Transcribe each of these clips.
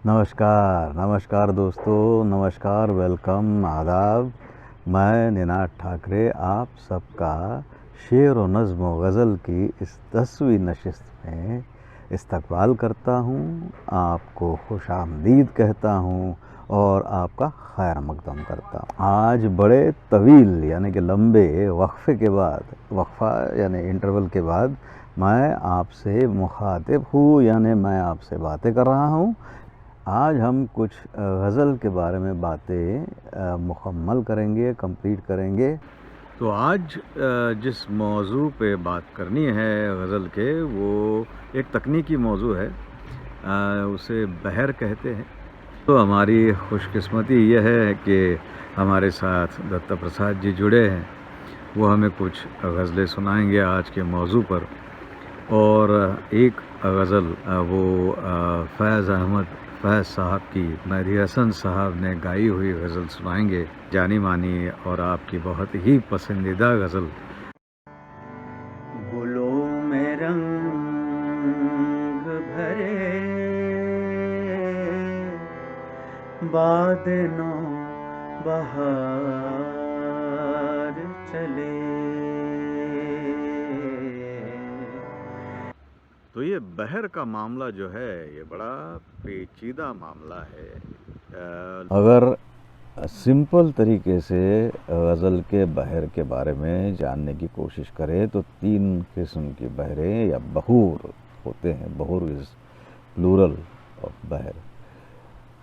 नमस्कार नमस्कार दोस्तों, नमस्कार, वेलकम, आदाब। मैं निनाद ठाकरे आप सबका शेर व नज़्म व गज़ल की इस 10वीं नशिस्त में इस्तकबाल करता हूँ। आपको खुशामदीद कहता हूँ और आपका खैर मक़दम करता हूँ। आज बड़े तवील यानी कि लंबे वक्फ़े के बाद, वक्फ़ा यानी इंटरवल के बाद मैं आपसे मुखातिब हूँ, यानी मैं आपसे बातें कर रहा हूँ। आज हम कुछ गज़ल के बारे में बातें मुकम्मल करेंगे, कंप्लीट करेंगे। तो आज जिस मौजू पे बात करनी है गज़ल के, वो एक तकनीकी मौजू है, उसे बहर कहते हैं। तो हमारी खुशकिस्मती यह है कि हमारे साथ दत्ता प्रसाद जी जुड़े हैं। वो हमें कुछ गज़लें सुनाएंगे आज के मौजू पर। और एक गज़ल वो फैज़ साहब की मेहदी हसन साहब ने गाई हुई गज़ल सुनाएंगे, जानी मानी और आपकी बहुत ही पसंदीदा गज़ल। गुलों में रंग भरे बादलों बहार चले। तो ये बहर का मामला जो है, ये बड़ा पेचीदा मामला है। अगर सिंपल तरीके से गज़ल के बहर के बारे में जानने की कोशिश करें तो 3 किस्म की बहरें या बहूर होते हैं। बहूर इज़ प्लूरल ऑफ बहर।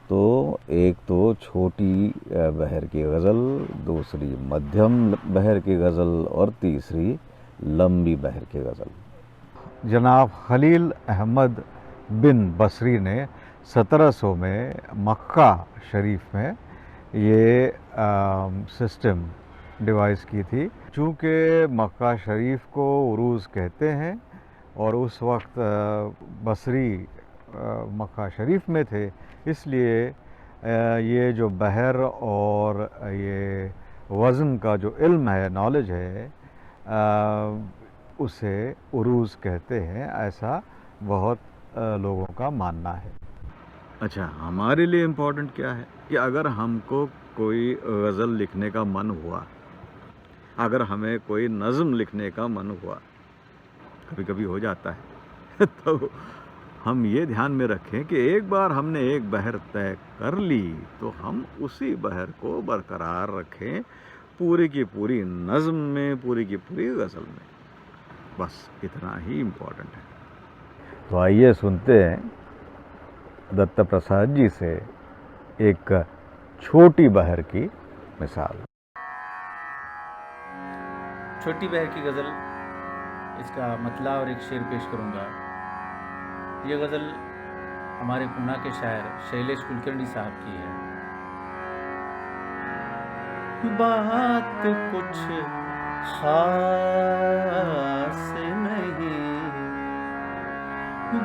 तो एक तो छोटी बहर की गज़ल, दूसरी मध्यम बहर की गज़ल और तीसरी लंबी बहर की गज़ल। जनाब खलील अहमद बिन बसरी ने 1700 में मक्का शरीफ में ये सिस्टम डिवाइस की थी। चूँकि मक्का शरीफ को उरूज़ कहते हैं और उस वक्त बसरी मक्का शरीफ में थे, इसलिए ये जो बहर और ये वज़न का जो इल्म है, नॉलेज है, उसे उरूज़ कहते हैं। ऐसा बहुत लोगों का मानना है। अच्छा, हमारे लिए इम्पोर्टेंट क्या है कि अगर हमको कोई गज़ल लिखने का मन हुआ, अगर हमें कोई नज़्म लिखने का मन हुआ, कभी कभी हो जाता है तो हम ये ध्यान में रखें कि एक बार हमने एक बहर तय कर ली तो हम उसी बहर को बरकरार रखें पूरी की पूरी नज़्म में, पूरी की पूरी गज़ल में। बस इतना ही इम्पोर्टेंट है। तो आइए सुनते हैं दत्ता प्रसाद जी से एक छोटी बहर की मिसाल। छोटी बहर की गज़ल, इसका मतला और एक शेर पेश करूँगा। ये गज़ल हमारे पूना के शायर शैलेश कुलकर्णी साहब की है। बात कुछ खास नहीं,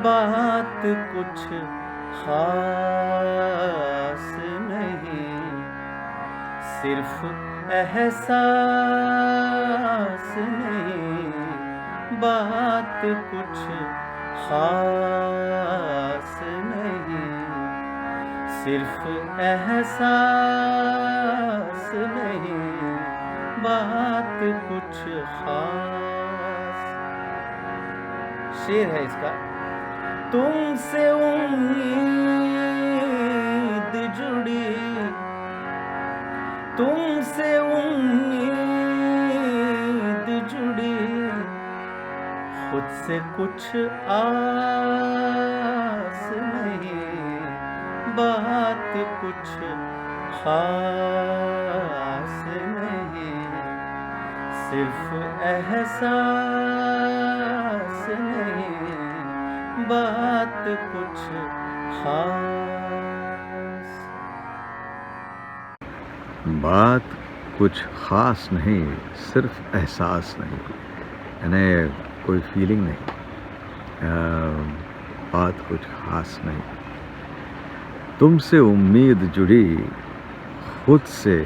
बात कुछ खास नहीं, सिर्फ एहसास नहीं। बात कुछ खास नहीं, सिर्फ एहसास नहीं। बात कुछ खास। शेर है इसका। तुमसे उम्मीद जुड़ी, तुमसे उम्मीद जुड़ी, खुद से कुछ आस नहीं। बात कुछ खास नहीं, सिर्फ एहसास नहीं। बात कुछ खास। बात कुछ ख़ास नहीं, सिर्फ एहसास नहीं, यानी कोई फीलिंग नहीं। बात कुछ ख़ास नहीं। तुमसे उम्मीद जुड़ी, खुद से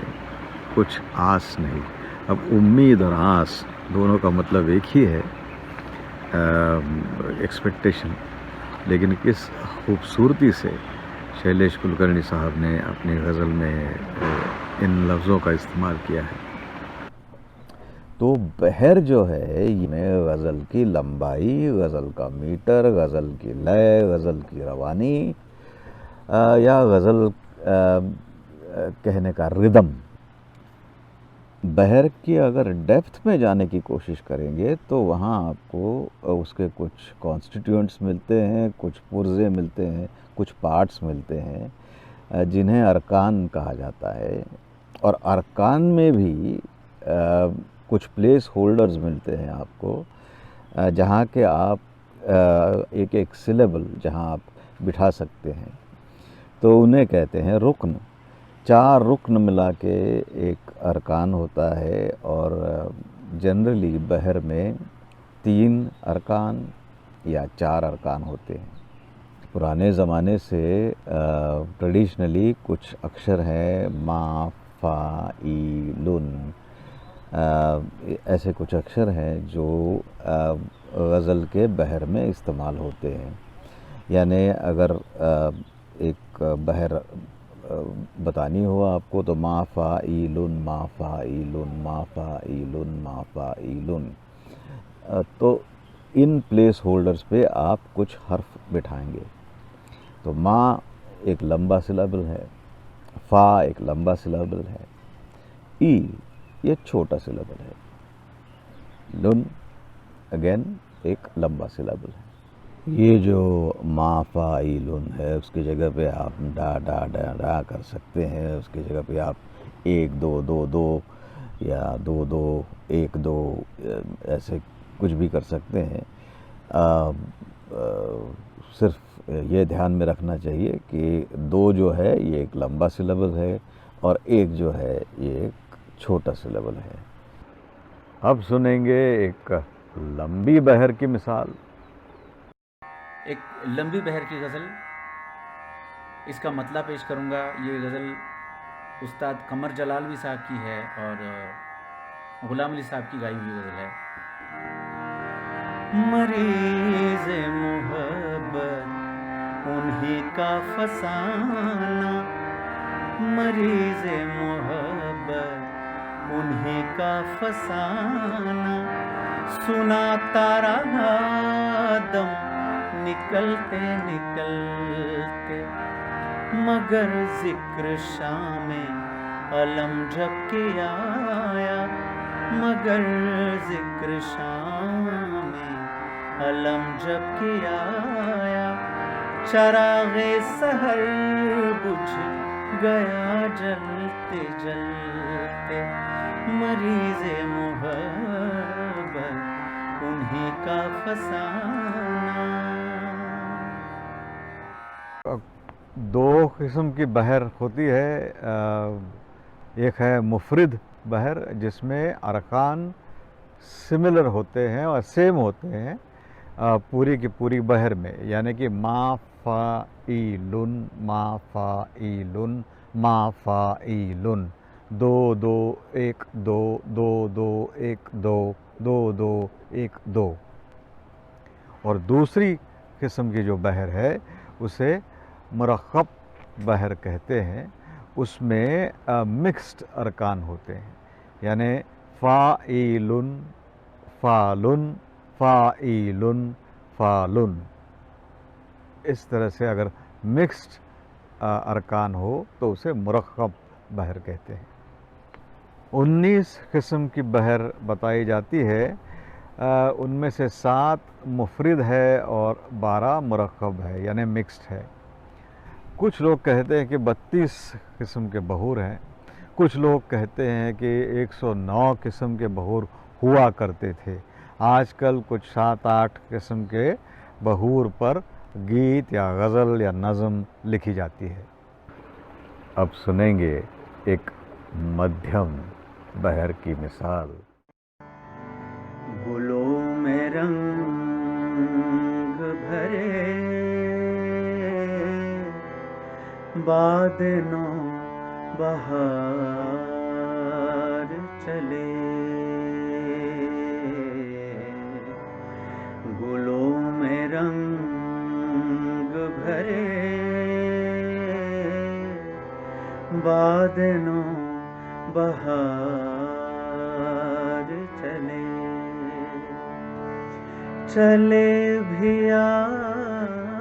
कुछ आस नहीं। अब उम्मीद और आस दोनों का मतलब एक ही है, एक्सपेक्टेशन। लेकिन किस खूबसूरती से शैलेश कुलकर्णी साहब ने अपनी गज़ल में इन लफ्ज़ों का इस्तेमाल किया है। तो बहर जो है ये गज़ल की लंबाई, गज़ल का मीटर, गज़ल की लय, गज़ल की रवानी या गज़ल कहने का रिदम, बहर की अगर डेप्थ में जाने की कोशिश करेंगे तो वहाँ आपको उसके कुछ कॉन्स्टिट्यूएंट्स मिलते हैं, कुछ पुर्ज़े मिलते हैं, कुछ पार्ट्स मिलते हैं जिन्हें अरकान कहा जाता है। और अरकान में भी कुछ प्लेस होल्डर्स मिलते हैं आपको, जहाँ के आप एक एक सिलेबल जहाँ आप बिठा सकते हैं, तो उन्हें कहते हैं रुक्न। 4 रुक्न मिला के एक अरकान होता है और जनरली बहर में 3 अरकान या 4 अरकान होते हैं। पुराने ज़माने से ट्रेडिशनली कुछ अक्षर हैं, मा, फा, ई, लुन, ऐसे कुछ अक्षर हैं जो गज़ल के बहर में इस्तेमाल होते हैं। यानी अगर एक बहर बतानी हो आपको तो मा फा ई लुन, मा फा ई लुन, मा फा ई लुन, मा फा ई लुन। तो इन प्लेस होल्डर्स पे आप कुछ हर्फ बिठाएंगे। तो मा एक लंबा सिलेबल है, फा एक लंबा सिलेबल है, ई ये छोटा सिलेबल है, लुन अगेन एक लंबा सिलेबल है। ये जो मा फा ई लुन है उसकी जगह पे आप डा कर सकते हैं। उसकी जगह पे आप 1 2 2 2 या 2 2 1 2 ऐसे कुछ भी कर सकते हैं। सिर्फ ये ध्यान में रखना चाहिए कि 2 जो है ये एक लंबा सिलेबल है और 1 जो है ये एक छोटा सिलेबल है। अब सुनेंगे एक लंबी बहर की मिसाल। एक लंबी बहर की गज़ल, इसका मतलब पेश करूँगा। ये गज़ल उस्ताद कमर जलालवी साहब की है और गुलाम अली साहब की गाई हुई गज़ल है। मरीज़ मोहब्बत उन्हीं का फसाना, मरीज़ मोहब्बत उन्हीं का फसाना, सुनाता रहा दम निकलते निकलते, मगर जिक्र शाम अलम जब के आया, मगर जिक्र शाम अलम जब के आया, चरागे सहर बुझ गया जलते जलते, मरीज़े मोहब्बत उन्हीं का फसाना। 2 किस्म की बहर होती है। एक है मुफरिद बहर जिसमें अरकान सिमिलर होते हैं और सेम होते हैं पूरी की पूरी बहर में, यानी कि मा फा ई लुन, मा फा ई लुन, मा फा ई लुन, 2 2 1 2 2 2 1 2 2 2 1 2। और दूसरी किस्म की जो बहर है उसे मुरक्कब बहर कहते हैं। उसमें मिक्स्ड अरकान होते हैं, यानी फ़ा ई लुन, फ़ा लुन, फ़ा ई लुन, फ़ा लुन। इस तरह से अगर मिक्स्ड अरकान हो तो उसे मुरक्कब बहर कहते हैं। 19 किस्म की बहर बताई जाती है। उनमें से 7 मुफरिद है और 12 मुरक्कब है, यानी मिक्स्ड है। कुछ लोग कहते हैं कि 32 किस्म के बहूर हैं, कुछ लोग कहते हैं कि 109 किस्म के बहूर हुआ करते थे। आजकल कुछ 7-8 किस्म के बहूर पर गीत या गज़ल या नज़म लिखी जाती है। अब सुनेंगे एक मध्यम बहर की मिसाल। गुलों में रंग भरे बादलों बहार चले, गुलों में रंग भरे بعد نو بہار چلے چلے بھی آؤ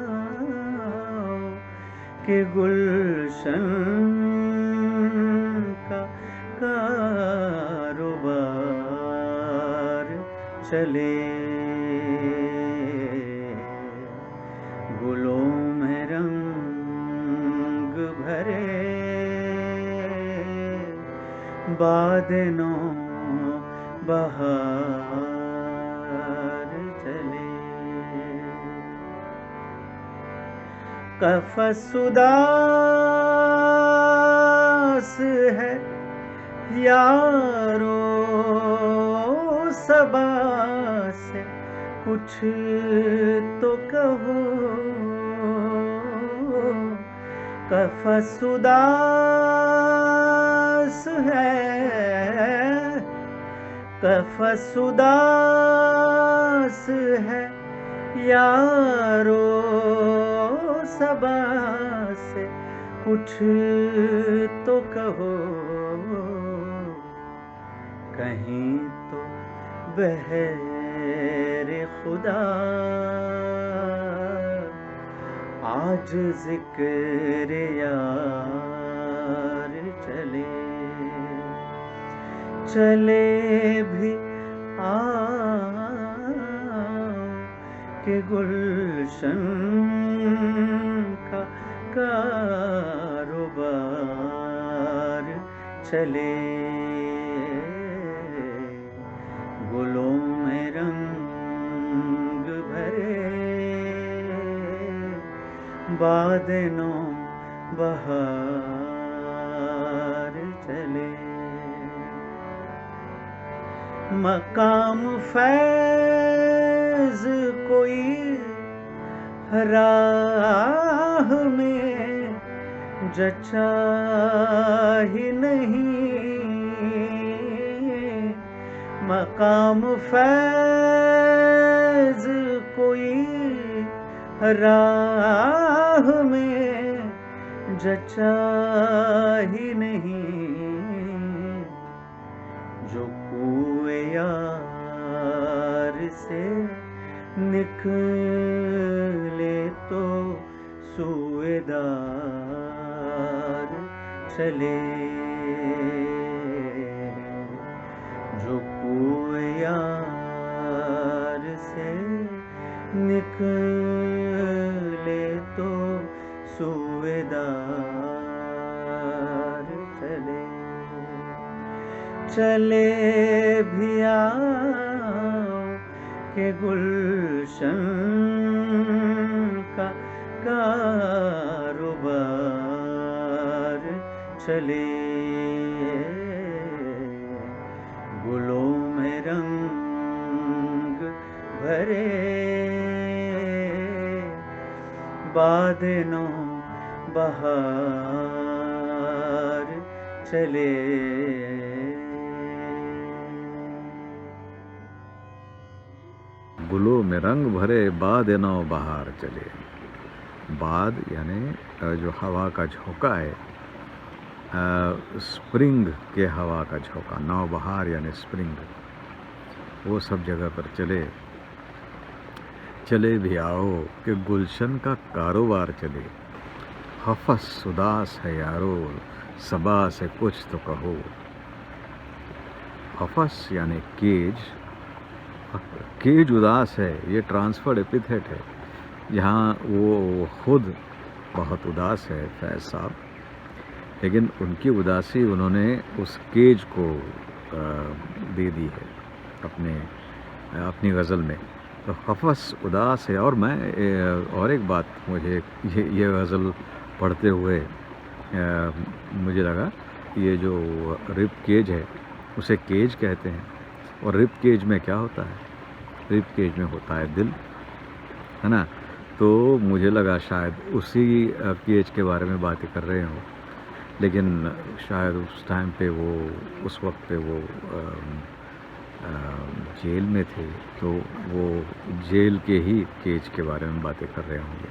کہ گلشن کا کاروبار چلے گلوں میں رنگ بھرے بعد نو بہار چلے قفس اداس ہے یارو صبا سے کچھ تو کہو قفس اداس ہے قفس اداس ہے یارو صبا سے کچھ تو کہو کہیں تو بہر خدا آج ذکر یار چلے چلے بھی آؤ کہ گلشن کا کاروبار چلے گلوں میں رنگ بھرے بعد نو بہار چلے مقام فیض کوئی راہ میں جچا ہی نہیں مقام فیض کوئی راہ میں جچا ہی نہیں جو کوئے یار سے نکلے تو سوئے دار چلے جو کوئے یار سے نکلے تو سوئے دار چلے چلے بھی آؤ کہ گلشن کا کاروبار چلے گلوں میں رنگ بھرے بعد نو بہار چلے گلوں میں رنگ بھرے بعد نو بہار چلے بعد یعنی جو ہوا کا جھونکا ہے اسپرنگ کے ہوا کا جھونکا نو بہار یعنی اسپرنگ وہ سب جگہ پر چلے چلے بھی آؤ کہ گلشن کا کاروبار چلے حفظ اداس ہے یارو صبا سے کچھ تو کہو حفظ یعنی کیج اداس ہے یہ ٹرانسفرڈ ایپیتھیٹ ہے جہاں وہ خود بہت اداس ہے فیض صاحب لیکن ان کی اداسی انہوں نے اس کیج کو دے دی ہے اپنی غزل میں تو حفظ اداس ہے اور میں اور ایک بات مجھے یہ غزل پڑھتے ہوئے مجھے لگا یہ جو رب کیج ہے اسے کیج کہتے ہیں اور رب کیج میں کیا ہوتا ہے رب کیج میں ہوتا ہے دل ہے نا تو مجھے لگا شاید اسی کیج کے بارے میں باتیں کر رہے ہوں لیکن شاید اس ٹائم پہ وہ اس وقت پہ وہ جیل میں تھے تو وہ جیل کے ہی کیج کے بارے میں باتیں کر رہے ہوں گے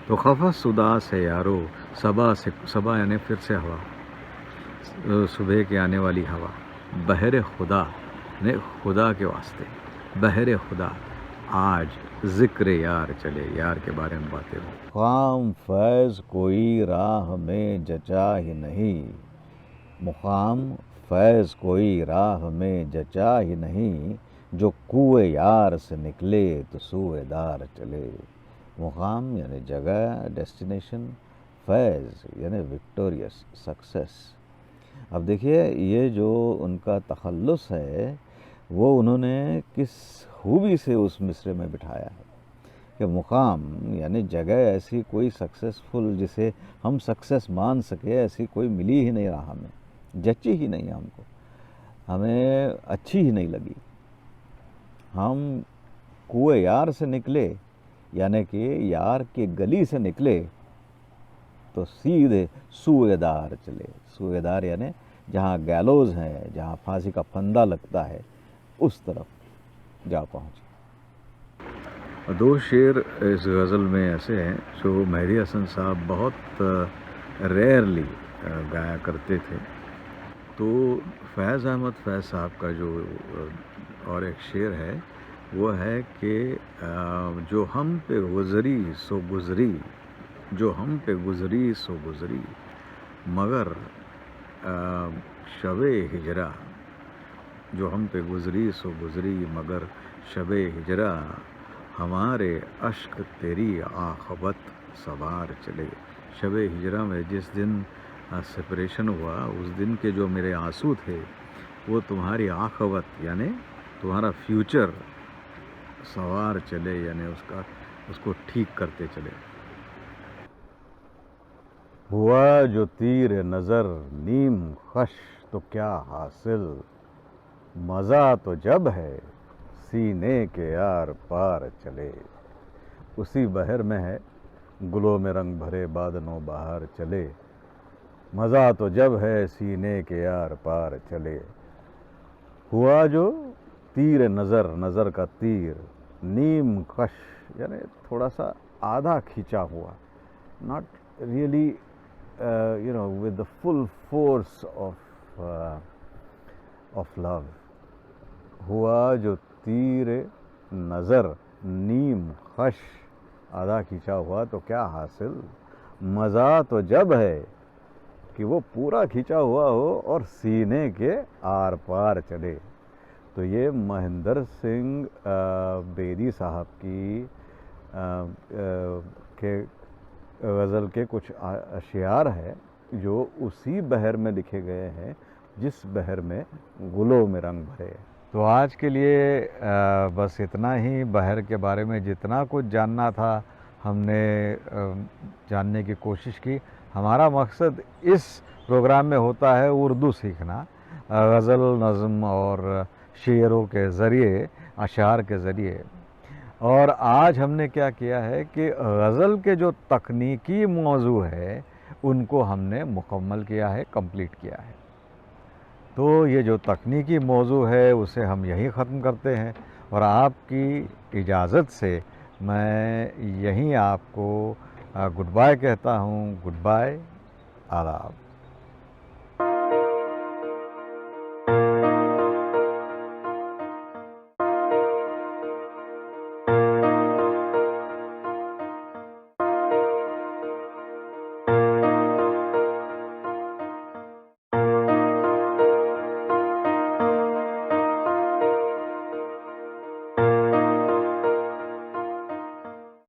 تو خفص اداس ہے یارو صبا یعنی پھر سے ہوا صبح کے آنے والی ہوا، بہر خدا نے خدا کے واسطے، بہر خدا آج ذکر یار چلے، یار کے بارے میں باتیں ہوں۔ مقام فیض کوئی راہ میں جچا ہی نہیں، مقام فیض کوئی راہ میں جچا ہی نہیں، جو کوئے یار سے نکلے تو سوئے دار چلے۔ مقام یعنی جگہ، ڈیسٹینیشن، فیض یعنی وکٹوریس، سکسیس۔ اب دیکھیے یہ جو ان کا تخلص ہے وہ انہوں نے کس خوبی سے اس مصرے میں بٹھایا ہے کہ مقام یعنی جگہ ایسی کوئی سکسیسفل جسے ہم سکسیس مان سکے ایسی کوئی ملی ہی نہیں رہا، ہمیں جچی ہی نہیں، ہم کو ہمیں اچھی ہی نہیں لگی۔ ہم کوئے یار سے نکلے یعنی کہ یار کی گلی سے نکلے تو سیدھے سوئے دار چلے۔ سوئے دار یعنی جہاں گیلوز ہے، جہاں پھانسی کا پھندا لگتا ہے، اس طرف جا پہنچے۔ دو شعر اس غزل میں ایسے ہیں جو مہدی حسن صاحب بہت ریئرلی گایا کرتے تھے۔ تو فیض احمد فیض صاحب کا جو اور ایک شعر ہے وہ ہے کہ جو ہم پہ گزری سو گزری، جو ہم پہ گزری سو گزری، مگر شب ہجرا، جو ہم پہ گزری سو گزری مگر شب ہجرا، ہمارے اشک تیری عاقبت سوار چلے۔ شب ہجرا میں جس دن سپریشن ہوا اس دن کے جو میرے آنسو تھے وہ تمہاری عاقبت یعنی تمہارا فیوچر سوار چلے، یعنی اس کو ٹھیک کرتے چلے۔ ہوا جو تیر نظر نیم خش تو کیا حاصل، مزہ تو جب ہے سینے کے یار پار چلے۔ اسی بہر میں ہے گلوں میں رنگ بھرے بادنوں بہار چلے، مزہ تو جب ہے سینے کے یار پار چلے۔ ہوا جو تیر نظر، نظر کا تیر، نیم کش یعنی تھوڑا سا آدھا کھینچا ہوا، not really with the full force of love۔ ہوا جو تیر نظر نیم خش، آدھا کھینچا ہوا تو کیا حاصل، مزہ تو جب ہے کہ وہ پورا کھینچا ہوا ہو اور سینے کے آر پار چلے۔ تو یہ مہندر سنگھ بیدی صاحب کی غزل کے کچھ اشعار ہے جو اسی بحر میں لکھے گئے ہیں جس بحر میں گلوں میں رنگ بھرے۔ تو آج کے لیے بس اتنا ہی۔ بحر کے بارے میں جتنا کچھ جاننا تھا ہم نے جاننے کی کوشش کی۔ ہمارا مقصد اس پروگرام میں ہوتا ہے اردو سیکھنا، غزل، نظم اور شعروں کے ذریعے، اشعار کے ذریعے۔ اور آج ہم نے کیا کیا ہے کہ غزل کے جو تکنیکی موضوع ہے ان کو ہم نے مکمل کیا ہے، کمپلیٹ کیا ہے۔ تو یہ جو تکنیکی موضوع ہے اسے ہم یہیں ختم کرتے ہیں، اور آپ کی اجازت سے میں یہیں آپ کو گڈ بائے کہتا ہوں۔ گڈ بائے، آداب۔